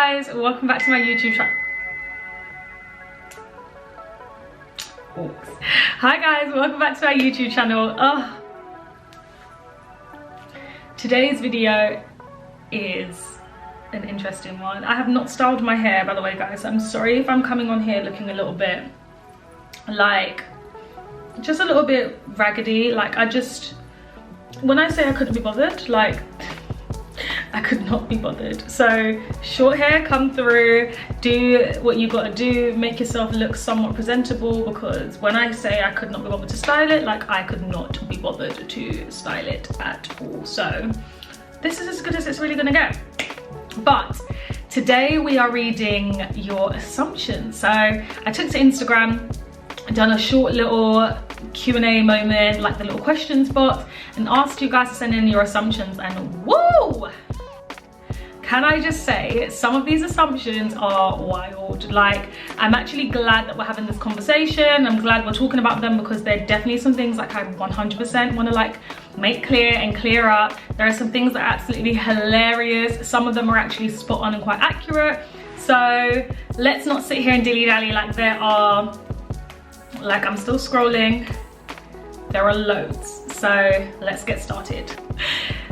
guys, welcome back to my YouTube channel. Hi guys, welcome back to my YouTube channel. Today's video is an interesting one. I have not styled my hair, by the way, guys. I'm sorry if I'm coming on here looking a little bit like just a little bit raggedy. Like, when I say I couldn't be bothered, like I could not be bothered. So short hair, come through, do what you gotta do, make yourself look somewhat presentable, because when I say I could not be bothered to style it, like I could not be bothered to style it at all. So this is as good as it's really gonna get. But today we are reading your assumptions. So I took to Instagram, done a short little Q&A moment, like the little questions box, and asked you guys to send in your assumptions, and whoa! Can I just say, some of these assumptions are wild. Like, I'm actually glad that we're having this conversation. I'm glad we're talking about them, because there are definitely some things like I 100% want to like make clear and clear up. There are some things that are absolutely hilarious. Some of them are actually spot on and quite accurate. So let's not sit here and dilly-dally. Like, there are, like, I'm still scrolling. There are loads. So let's get started.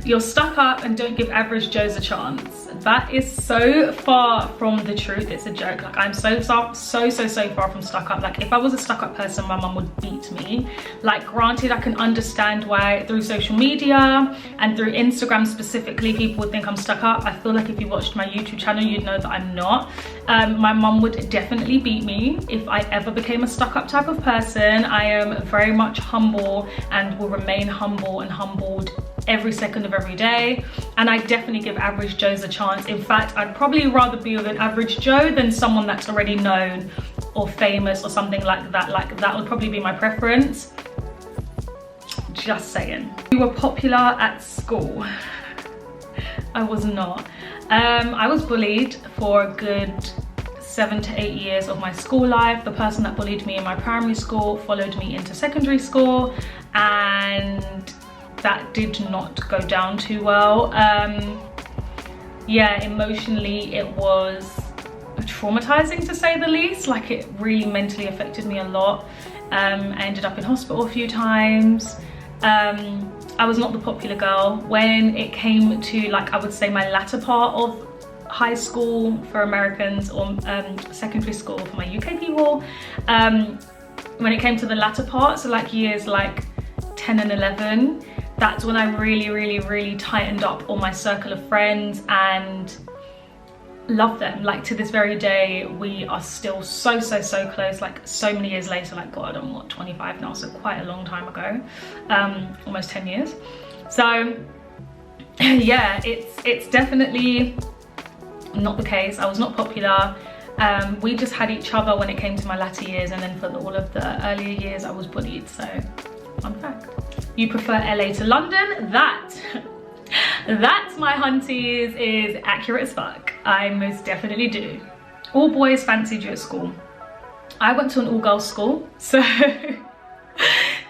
You're stuck up and don't give average Joes a chance. That is so far from the truth. It's a joke. Like, I'm so far from stuck up. Like, if I was a stuck up person, my mum would beat me. Like, granted, I can understand why through social media and through Instagram specifically, people would think I'm stuck up. I feel like if you watched my YouTube channel, you'd know that I'm not. My mum would definitely beat me if I ever became a stuck up type of person. I am very much humble and will remain humble and humbled every second of every day, and I definitely give average Joes a chance. In fact, I'd probably rather be with an average Joe than someone that's already known or famous or something like that. Like, that would probably be my preference. Just saying. You were popular at school. I was not. I was bullied for a good 7 to 8 years of my school life. The person that bullied me in my primary school followed me into secondary school, and that did not go down too well. Yeah, emotionally it was traumatizing, to say the least. Like, it really mentally affected me a lot. I ended up in hospital a few times. I was not the popular girl. When it came to, like, I would say my latter part of high school for Americans, or secondary school for my UK people, when it came to the latter part, so like years like 10 and 11, that's when I really tightened up on my circle of friends and love them. Like, to this very day, we are still so close. Like, so many years later, like, God, I'm what, 25 now, so quite a long time ago, almost 10 years. So yeah, it's definitely not the case. I was not popular. We just had each other when it came to my latter years, and then for all of the earlier years I was bullied. So fun fact. You prefer LA to London? That's my hunties is accurate as fuck. I most definitely do. All boys fancied you at school. I went to an all-girls school, so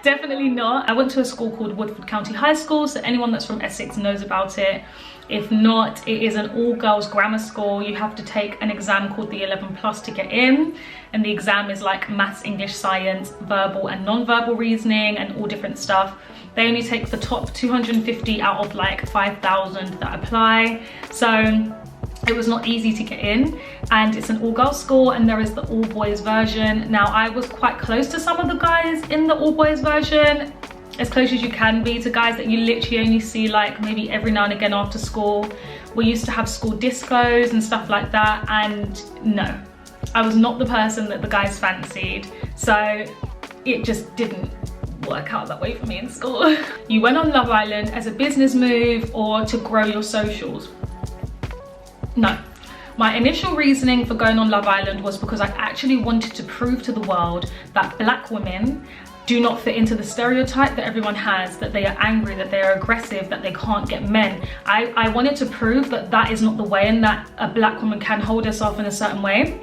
definitely not. I went to a school called Woodford County High School, so anyone that's from Essex knows about it. If not, it is an all-girls grammar school. You have to take an exam called the 11+ to get in, and the exam is like maths, English, science, verbal and non-verbal reasoning, and all different stuff. They only take the top 250 out of like 5,000 that apply. So it was not easy to get in, and it's an all-girls school, and there is the all-boys version. Now, I was quite close to some of the guys in the all-boys version, as close as you can be to guys that you literally only see like maybe every now and again after school. We used to have school discos and stuff like that, and no, I was not the person that the guys fancied. So it just didn't work out that way for me in school. You went on Love Island as a business move or to grow your socials? No. My initial reasoning for going on Love Island was because I actually wanted to prove to the world that black women do not fit into the stereotype that everyone has, that they are angry, that they are aggressive, that they can't get men. I wanted to prove that that is not the way, and that a black woman can hold herself in a certain way.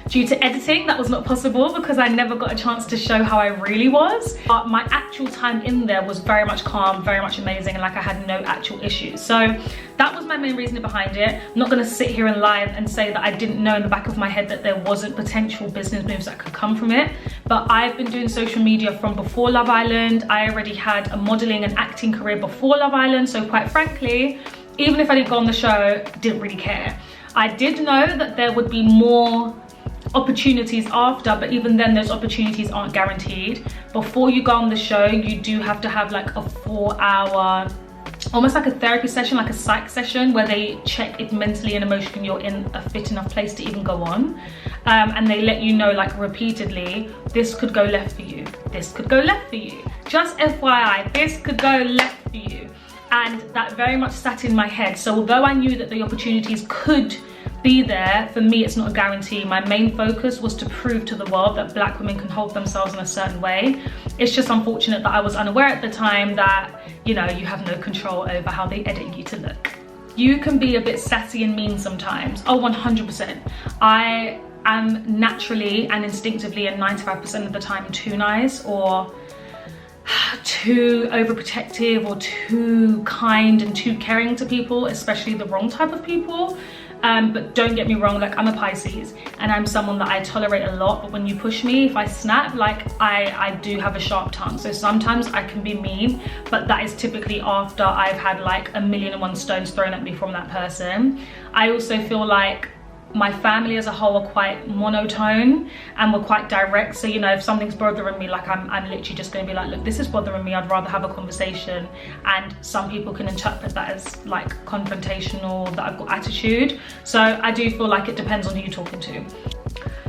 Due to editing, that was not possible because I never got a chance to show how I really was. But my actual time in there was very much calm, very much amazing, and like I had no actual issues. So that was my main reasoning behind it. I'm not gonna sit here and lie and say that I didn't know in the back of my head that there wasn't potential business moves that could come from it. But I've been doing social media from before Love Island. I already had a modeling and acting career before Love Island. So quite frankly, even if I didn't go on the show, didn't really care. I did know that there would be more opportunities after, but even then those opportunities aren't guaranteed. Before you go on the show, you do have to have like a 4-hour, almost like a therapy session, like a psych session, where they check if mentally and emotionally you're in a fit enough place to even go on. And they let you know like repeatedly, this could go left for you, this could go left for you, just FYI, this could go left for you. And that very much sat in my head. So although I knew that the opportunities could be there, for me it's not a guarantee. My main focus was to prove to the world that Black women can hold themselves in a certain way. It's just unfortunate that I was unaware at the time that, you know, you have no control over how they edit you to look. You can be a bit sassy and mean sometimes. Oh, 100%. I am naturally and instinctively and 95% of the time too nice, or too overprotective, or too kind and too caring to people, especially the wrong type of people. But don't get me wrong, like I'm a Pisces and I'm someone that I tolerate a lot, but when you push me, if I snap, like I do have a sharp tongue. So sometimes I can be mean, but that is typically after I've had like 1,000,001 stones thrown at me from that person. I also feel like my family as a whole are quite monotone and we're quite direct. So, you know, if something's bothering me, like I'm literally just going to be like, look, this is bothering me, I'd rather have a conversation. And some people can interpret that as like confrontational, that I've got attitude. So I do feel like it depends on who you're talking to.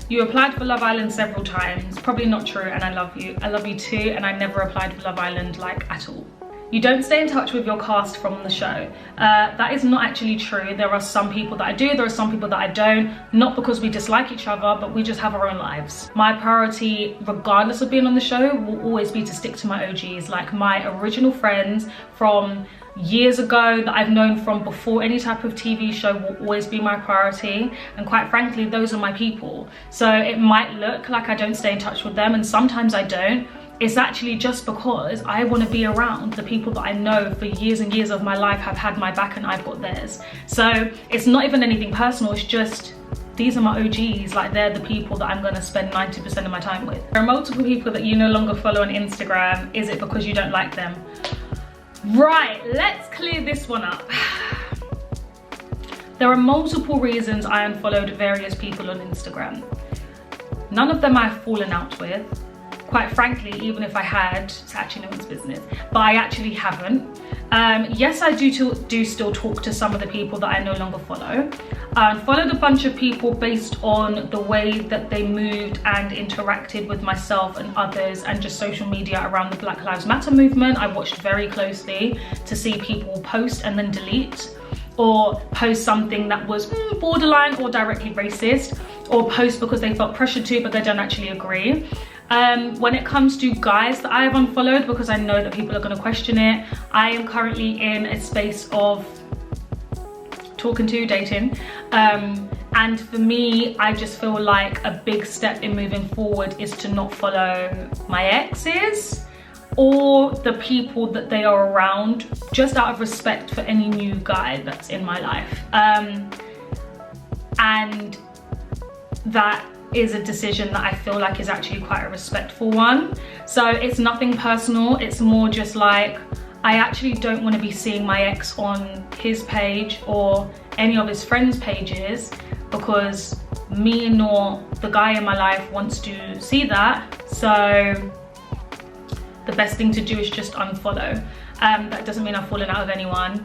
You applied for Love Island several times. Probably not true, and I love you. I love you too, and I never applied for Love Island like at all. You don't stay in touch with your cast from the show. That is not actually true. There are some people that I do, there are some people that I don't, not because we dislike each other, but we just have our own lives. My priority, regardless of being on the show, will always be to stick to my OGs, like my original friends from years ago that I've known from before any type of TV show will always be my priority. And quite frankly, those are my people. So it might look like I don't stay in touch with them, and sometimes I don't. It's actually just because I want to be around the people that I know for years and years of my life have had my back and I've got theirs. So it's not even anything personal, it's just these are my OGs, like they're the people that I'm going to spend 90% of my time with. There are multiple people that you no longer follow on Instagram. Is it because you don't like them? Right, let's clear this one up. There are multiple reasons I unfollowed various people on Instagram. None of them I've fallen out with. Quite frankly, even if I had, it's actually no one's business, but I actually haven't. Yes, I do still talk to some of the people that I no longer follow. Followed a bunch of people based on the way that they moved and interacted with myself and others, and just social media around the Black Lives Matter movement. I watched very closely to see people post and then delete, or post something that was borderline or directly racist, or post because they felt pressured to, but they don't actually agree. When it comes to guys that I have unfollowed, because I know that people are going to question it, I am currently in a space of dating. And for me, I just feel like a big step in moving forward is to not follow my exes or the people that they are around, just out of respect for any new guy that's in my life. And that is a decision that I feel like is actually quite a respectful one. So it's nothing personal, it's more just like, I actually don't want to be seeing my ex on his page or any of his friends' pages, because me nor the guy in my life wants to see that. So the best thing to do is just unfollow. That doesn't mean I've fallen out of anyone.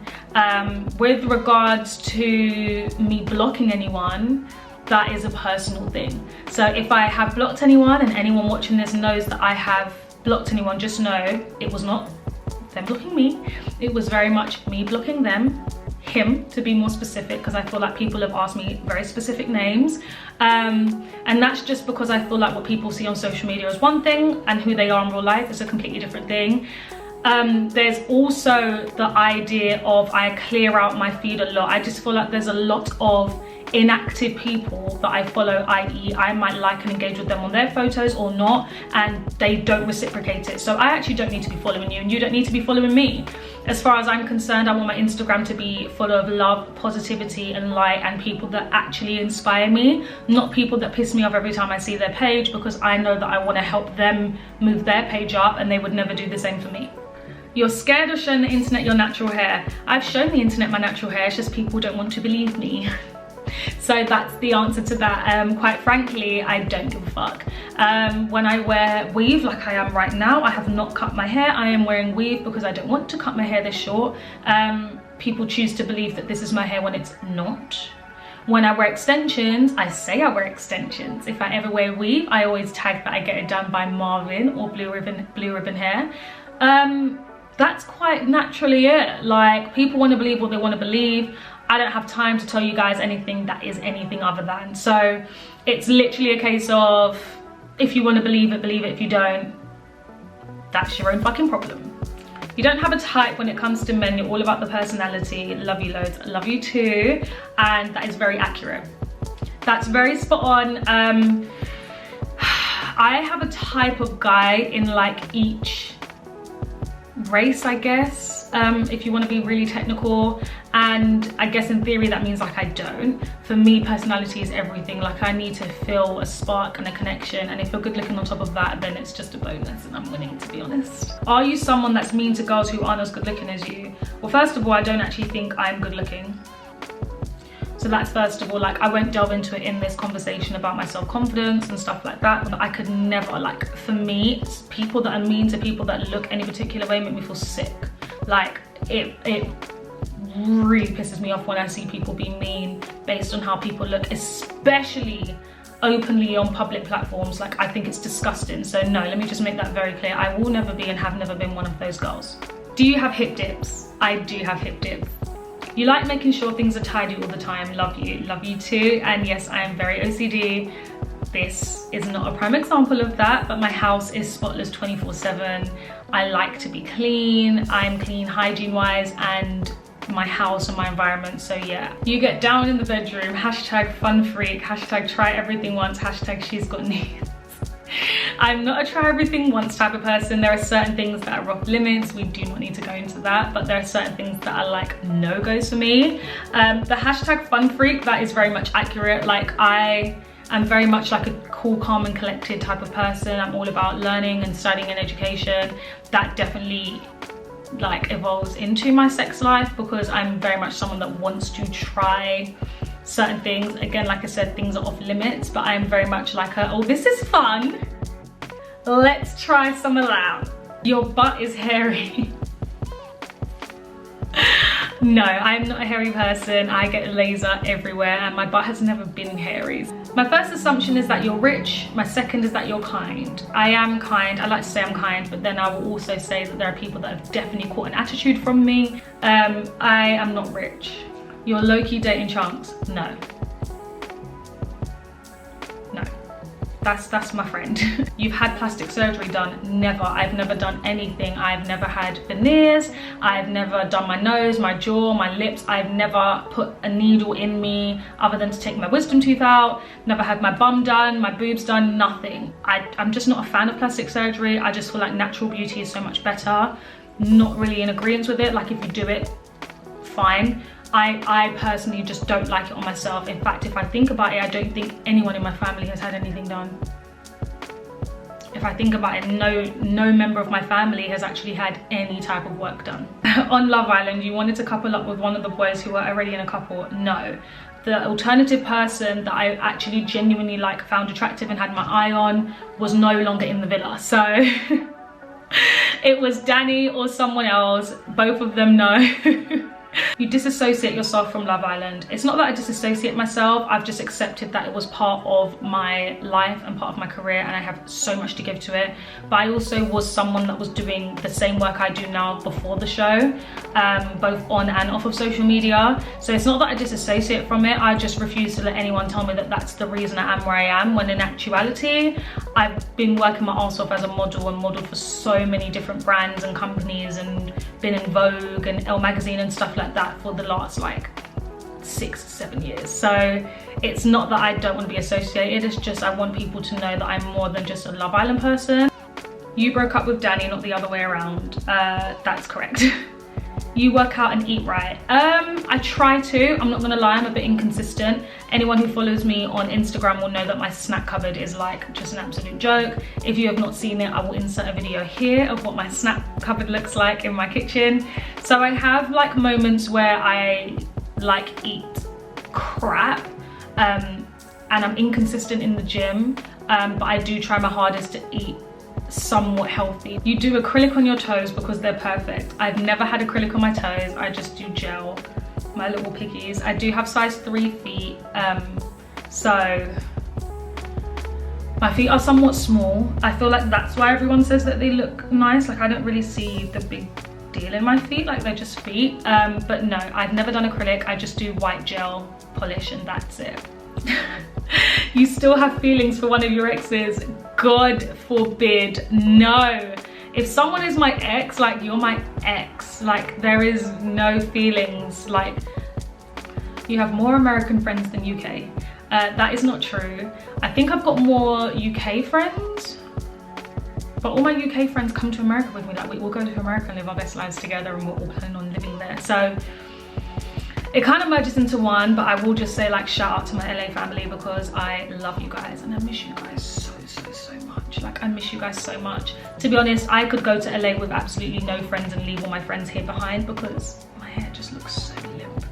With regards to me blocking anyone, that is a personal thing. So if I have blocked anyone, and anyone watching this knows that I have blocked anyone, just know it was not them blocking me. It was very much me blocking them, him to be more specific, because I feel like people have asked me very specific names. And that's just because I feel like what people see on social media is one thing, and who they are in real life is a completely different thing. There's also the idea of I clear out my feed a lot. I just feel like there's a lot of inactive people that I follow, i.e. I might like and engage with them on their photos or not, and they don't reciprocate it. So I actually don't need to be following you, and you don't need to be following me. As far as I'm concerned, I want my Instagram to be full of love, positivity and light, and people that actually inspire me, not people that piss me off every time I see their page, because I know that I want to help them move their page up and they would never do the same for me. You're scared of showing the internet your natural hair. I've shown the internet my natural hair, it's just people don't want to believe me. So that's the answer to that. Quite frankly, I don't give a fuck. When I wear weave like I am right now, I have not cut my hair. I am wearing weave because I don't want to cut my hair this short. People choose to believe that this is my hair when it's not. When I wear extensions, I say I wear extensions. If I ever wear weave, I always tag that I get it done by Marvin or Blue Ribbon Hair. That's quite naturally it. Like, people want to believe what they want to believe. I don't have time to tell you guys anything that is anything other than. So it's literally a case of, if you want to believe it, believe it. If you don't, that's your own fucking problem. You don't have a type when it comes to men. You're all about the personality. Love you loads. Love you too. And that is very accurate. That's very spot on. I have a type of guy in like each race, I guess, if you want to be really technical. And I guess in theory that means like I don't. For me, personality is everything. Like, I need to feel a spark and a connection, and if you're good looking on top of that, then it's just a bonus, and I'm winning, to be honest. Are you someone that's mean to girls who aren't as good looking as you? Well, first of all, I don't actually think I'm good looking. So that's first of all. Like, I won't delve into it in this conversation about my self-confidence and stuff like that. I could never, like, for me, people that are mean to people that look any particular way make me feel sick. Like, it really pisses me off when I see people being mean based on how people look, especially openly on public platforms. Like, I think it's disgusting. So no, let me just make that very clear. I will never be and have never been one of those girls. Do you have hip dips? I do have hip dips. You like making sure things are tidy all the time. Love you too. And yes, I am very OCD. This is not a prime example of that, but my house is spotless 24/7. I like to be clean. I'm clean hygiene wise, and my house and my environment. So yeah, you get down in the bedroom, hashtag fun freak, hashtag try everything once, hashtag she's got needs. I'm not a try everything once type of person. There are certain things that are off limits. We do not need to go into that, but there are certain things that are like no-goes for me. The hashtag fun freak, that is very much accurate. Like, I am very much like a cool, calm and collected type of person. I'm all about learning and studying and education. That definitely like evolves into my sex life, because I'm very much someone that wants to try certain things. Again, like I said, things are off limits, but I'm very much like a, oh, this is fun, let's try some of that. Your butt is hairy. No, I'm not a hairy person. I get laser everywhere and my butt has never been hairy. My first assumption is that you're rich. My second is that you're kind. I am kind. I like to say I'm kind, but then I will also say that there are people that have definitely caught an attitude from me. I am not rich. You're low-key dating chunks. No. No. That's my friend. You've had plastic surgery done? Never. I've never done anything. I've never had veneers. I've never done my nose, my jaw, my lips. I've never put a needle in me other than to take my wisdom tooth out. Never had my bum done, my boobs done, nothing. I'm just not a fan of plastic surgery. I just feel like natural beauty is so much better. Not really in agreement with it. Like, if you do it, fine. I personally just don't like it on myself. In fact, if I think about it, I don't think anyone in my family has had anything done. If I think about it, no member of my family has actually had any type of work done. On Love Island, you wanted to couple up with one of the boys who were already in a couple? No. The alternative person that I actually genuinely like, found attractive and had my eye on, was no longer in the villa. So it was Danny or someone else. Both of them no. You disassociate yourself from Love Island. It's not that I disassociate myself, I've just accepted that it was part of my life and part of my career, and I have so much to give to it. But I also was someone that was doing the same work I do now before the show, both on and off of social media. So it's not that I disassociate from it, I just refuse to let anyone tell me that that's the reason I am where I am, when in actuality, I've been working my arse off as a model and modeled for so many different brands and companies and been in Vogue and Elle magazine and stuff like that for the last like 6-7 years. So it's not that I don't want to be associated, it's just I want people to know that I'm more than just a Love Island person. You broke up with Danny, not the other way around. That's correct. You work out and eat right. I try to, I'm not gonna lie, I'm a bit inconsistent. Anyone who follows me on Instagram will know that my snack cupboard is like just an absolute joke. If you have not seen it, I will insert a video here of what my snack cupboard looks like in my kitchen. So I have like moments where I like eat crap, and I'm inconsistent in the gym, but I do try my hardest to eat somewhat healthy. You do acrylic on your toes because they're perfect. I've never had acrylic on my toes, I just do gel, my little piggies. I do have size 3 feet, so my feet are somewhat small. I feel like that's why everyone says that they look nice. Like I don't really see the big deal in my feet, like they're just feet. But no, I've never done acrylic, I just do white gel polish and that's it. You still have feelings for one of your exes? God forbid, no. If someone is my ex, like you're my ex, like there is no feelings. Like you have more American friends than UK. That is not true. I think I've got more UK friends, but all my UK friends come to America with me. Like we all go to America and live our best lives together, and we're all planning on living there. So it kind of merges into one, but I will just say like shout out to my LA family because I love you guys and I miss you guys so much. Like I miss you guys so much. To be honest, I could go to LA with absolutely no friends and leave all my friends here behind because my hair just looks so limp.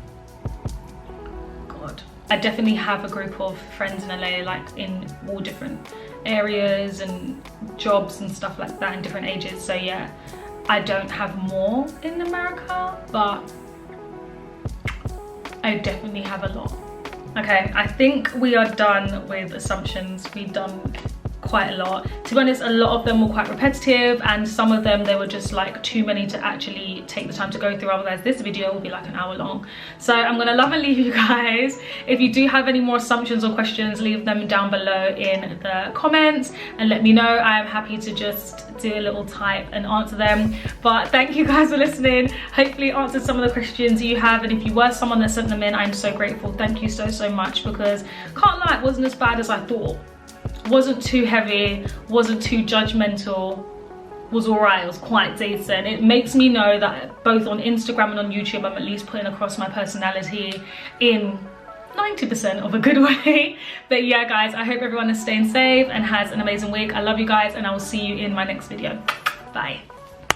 God. I definitely have a group of friends in LA, like in all different areas and jobs and stuff like that in different ages. So yeah, I don't have more in America, but I definitely have a lot. Okay, I think we are done with assumptions. We've done quite a lot. To be honest, a lot of them were quite repetitive, and some of them, they were just like too many to actually take the time to go through. Otherwise this video will be like an hour long. So I'm gonna love and leave you guys. If you do have any more assumptions or questions, leave them down below in the comments and let me know. I am happy to just do a little type and answer them. But thank you guys for listening. Hopefully it answered some of the questions you have, and if you were someone that sent them in, I'm so grateful. Thank you so much, because can't lie, it wasn't as bad as I thought. Wasn't too heavy, wasn't too judgmental, was alright, it was quite decent. It makes me know that both on Instagram and on YouTube, I'm at least putting across my personality in 90% of a good way. But yeah guys, I hope everyone is staying safe and has an amazing week. I love you guys, and I will see you in my next video. Bye.